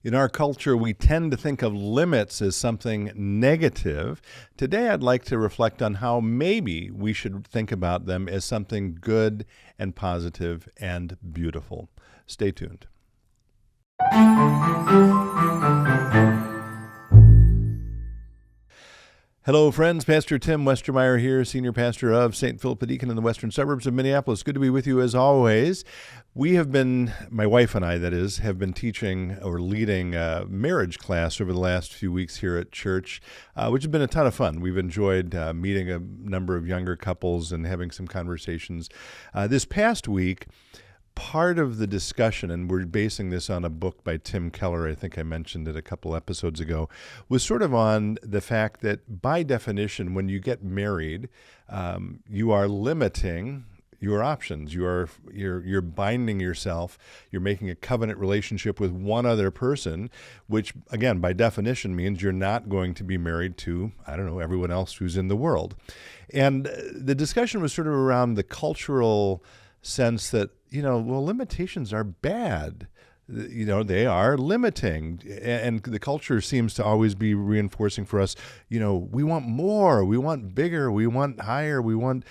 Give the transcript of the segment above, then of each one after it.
In our culture, we tend to think of limits as something negative. Today, I'd like to reflect on how maybe we should think about them as something good and positive and beautiful. Stay tuned. Hello, friends. Pastor Tim Westermeyer here, Senior Pastor of St. Philip the Deacon in the western suburbs of Minneapolis. Good to be with you as always. We have been, my wife and I, that is, have been teaching or leading a marriage class over the last few weeks here at church, which has been a ton of fun. We've enjoyed meeting a number of younger couples and having some conversations. This past week, part of the discussion, and we're basing this on a book by Tim Keller, I think I mentioned it a couple episodes ago, was sort of on the fact that by definition, when you get married, you are limiting your options. You're binding yourself. You're making a covenant relationship with one other person, which, again, by definition means you're not going to be married to, everyone else who's in the world. And the discussion was sort of around the cultural sense that, limitations are bad. They are limiting. And the culture seems to always be reinforcing for us, we want more, we want bigger, we want higher, we want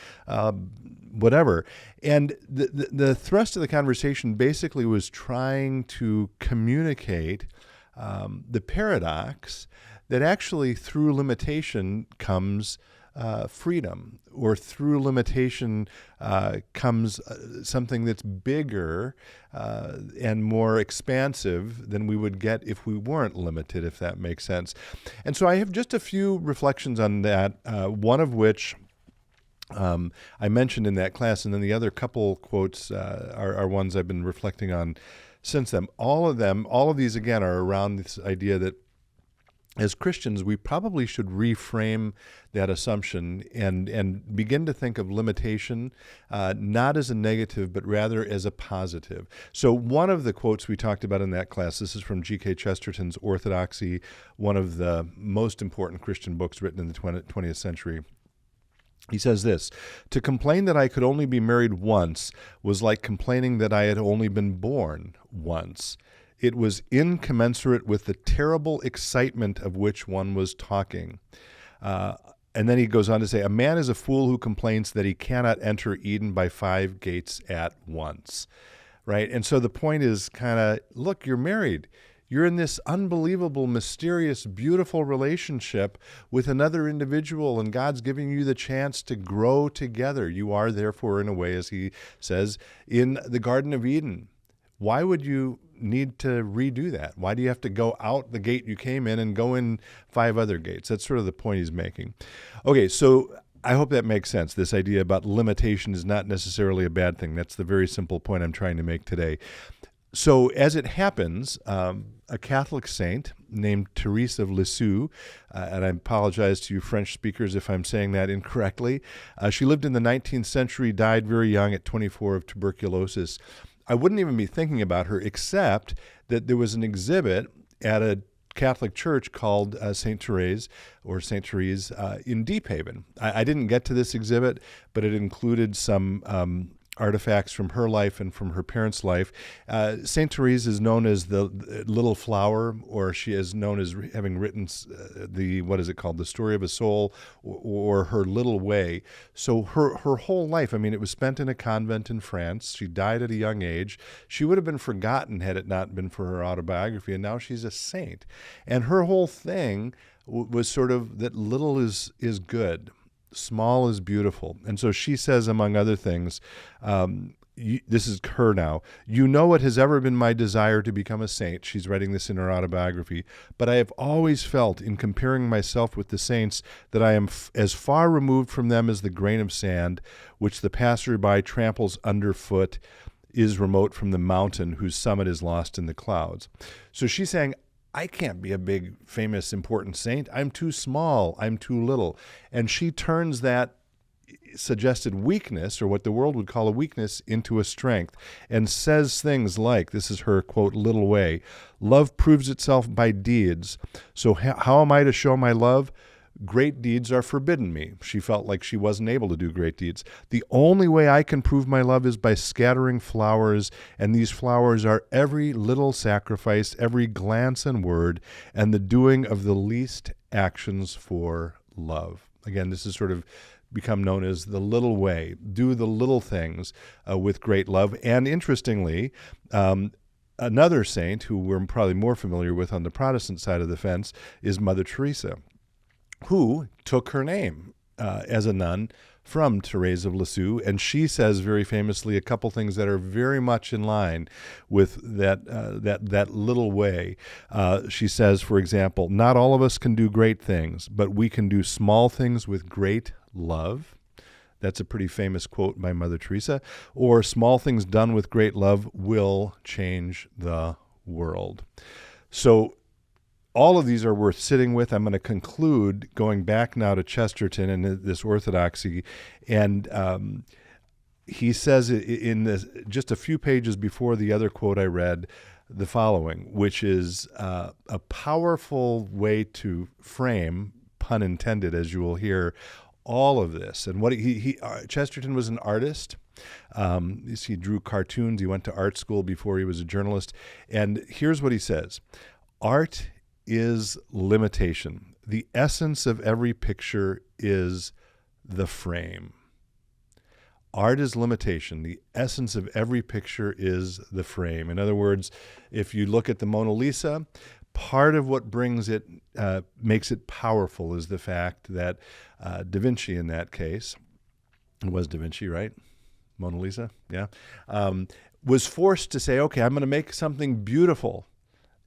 whatever. And the thrust of the conversation basically was trying to communicate the paradox that actually through limitation comes freedom, or through limitation comes something that's bigger and more expansive than we would get if we weren't limited, if that makes sense. And so I have just a few reflections on that, one of which I mentioned in that class, and then the other couple quotes are ones I've been reflecting on since then. All of these, again, are around this idea that as Christians, we probably should reframe that assumption and begin to think of limitation not as a negative, but rather as a positive. So one of the quotes we talked about in that class, this is from G.K. Chesterton's Orthodoxy, one of the most important Christian books written in the 20th century. He says this: "To complain that I could only be married once was like complaining that I had only been born once. It was incommensurate with the terrible excitement of which one was talking." And then he goes on to say, "A man is a fool who complains that he cannot enter Eden by 5 gates at once." Right? And so the point is kind of, look, you're married. You're in this unbelievable, mysterious, beautiful relationship with another individual, and God's giving you the chance to grow together. You are, therefore, in a way, as he says, in the Garden of Eden. Why would you need to redo that? Why do you have to go out the gate you came in and go in 5 other gates? That's sort of the point he's making. Okay, so I hope that makes sense. This idea about limitation is not necessarily a bad thing. That's the very simple point I'm trying to make today. So as it happens, a Catholic saint named Teresa of Lisieux, and I apologize to you French speakers if I'm saying that incorrectly. She lived in the 19th century, died very young at 24 of tuberculosis. I wouldn't even be thinking about her except that there was an exhibit at a Catholic church called St. Thérèse or St. Therese in Deep Haven. I didn't get to this exhibit, but it included some artifacts from her life and from her parents' life. St. Therese is known as the Little Flower, or she is known as having written the Story of a Soul, or Her Little Way. So her whole life, it was spent in a convent in France. She died at a young age. She would have been forgotten had it not been for her autobiography, and now she's a saint. And her whole thing was sort of that little is good. Small is beautiful. And so she says, among other things, this is her now, "You know it has ever been my desire to become a saint." She's writing this in her autobiography. "But I have always felt, in comparing myself with the saints, that I am as far removed from them as the grain of sand, which the passerby tramples underfoot, is remote from the mountain whose summit is lost in the clouds." So she's saying, I can't be a big, famous, important saint. I'm too small. I'm too little. And she turns that suggested weakness, or what the world would call a weakness, into a strength, and says things like, this is her, quote, "little way, love proves itself by deeds. So how am I to show my love? Great deeds are forbidden me. She felt like she wasn't able to do great deeds. The only way I can prove my love is by scattering flowers, and these flowers are every little sacrifice, every glance and word, and the doing of the least actions for love. Again, this is sort of become known as the little way. Do the little things with great love. And interestingly, another saint who we're probably more familiar with on the Protestant side of the fence is Mother Teresa, who took her name as a nun from Thérèse of Lisieux, and she says very famously a couple things that are very much in line with that little way. She says, for example, not all of us can do great things, but we can do small things with great love. That's a pretty famous quote by Mother Teresa. Or small things done with great love will change the world. So all of these are worth sitting with. I'm going to conclude going back now to Chesterton and this orthodoxy. And he says in this, just a few pages before the other quote I read, the following, which is a powerful way to frame, pun intended, as you will hear, all of this. And what Chesterton was an artist. He drew cartoons. He went to art school before he was a journalist. And here's what he says. Art is limitation. The essence of every picture is the frame. Art is limitation. The essence of every picture is the frame. In other words, if you look at the Mona Lisa, part of what brings it, makes it powerful is the fact that Da Vinci, in that case, it was Da Vinci, right? Mona Lisa, yeah, was forced to say, okay, I'm going to make something beautiful.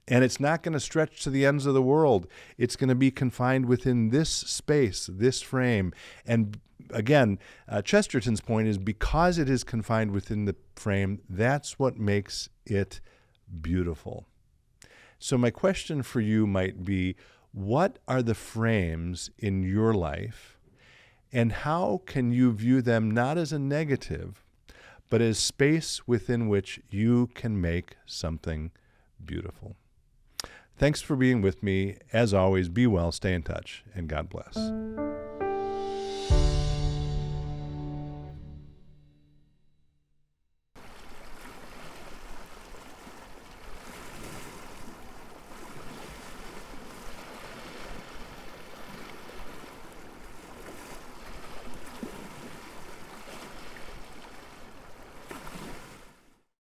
And it's not going to stretch to the ends of the world. It's going to be confined within this space, this frame. And again, Chesterton's point is because it is confined within the frame, that's what makes it beautiful. So my question for you might be, what are the frames in your life, and how can you view them not as a negative, but as space within which you can make something beautiful? Thanks for being with me. As always, be well, stay in touch, and God bless.